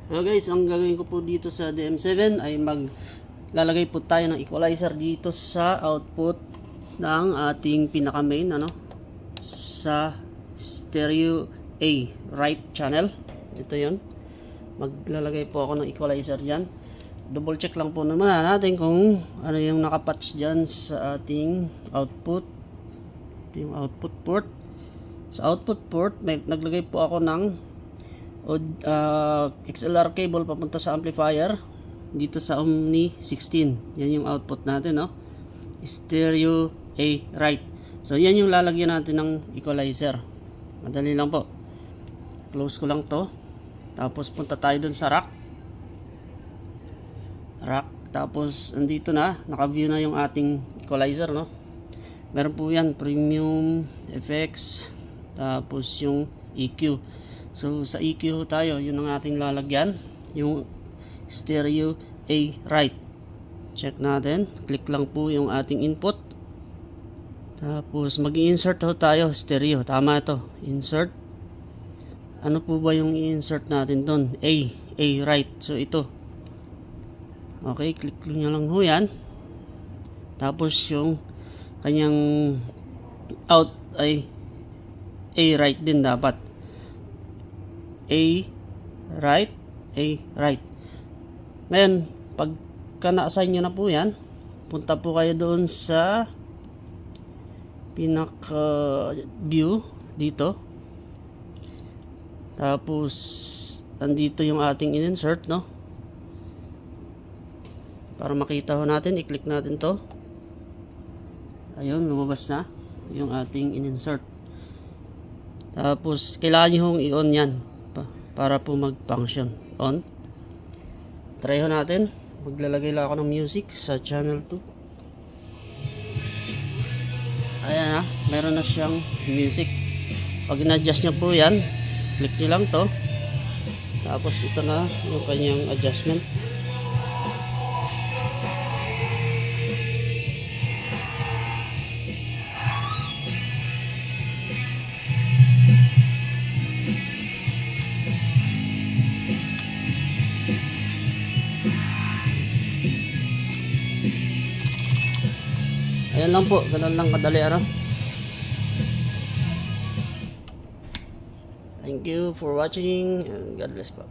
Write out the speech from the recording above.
Hello guys, ang gagawin ko po dito sa DM7 ay maglalagay po tayo ng equalizer dito sa output ng ating pinaka main sa stereo A right channel. Ito 'yon. Maglalagay po ako ng equalizer diyan. Double check lang po naman natin kung ano yung nakapatch diyan sa ating output. Ito yung output port. Sa output port, naglagay po ako ng XLR cable papunta sa amplifier dito sa Omni 16. Yan yung output natin, no? Stereo A right. So yan yung lalagyan natin ng equalizer. Madali lang po. Close ko lang to. Tapos punta tayo dun sa rack. Tapos andito na, naka-view na yung ating equalizer, no? Meron po yan, premium, effects, tapos yung EQ. So sa EQ tayo, yun ang ating lalagyan, yung stereo A right. Check natin, click lang po yung ating input. Tapos mag-i-insert tayo, stereo, tama ito, insert. Ano po ba yung i-insert natin doon? A right. So ito. Okay, click nyo lang ho yan. Tapos yung kanyang out ay A right din dapat. A right. Ngayon, pagka na-assign nyo na po yan, punta po kayo doon sa pinaka view dito. Tapos andito yung ating in-insert, no? Para makita ho natin, i-click natin to. Ayun, lumabas na yung ating in-insert. Tapos kailangan nyo hong i-on yan para po mag-function. On. Try ho natin. Maglalagay lang ako ng music sa channel 2. Ayan na, meron na siyang music. Pag in-adjust nyo po yan, click nyo lang to. Tapos ito na yung kanyang adjustment. Ayan lang po, ganun lang kadali Thank you for watching and God bless po.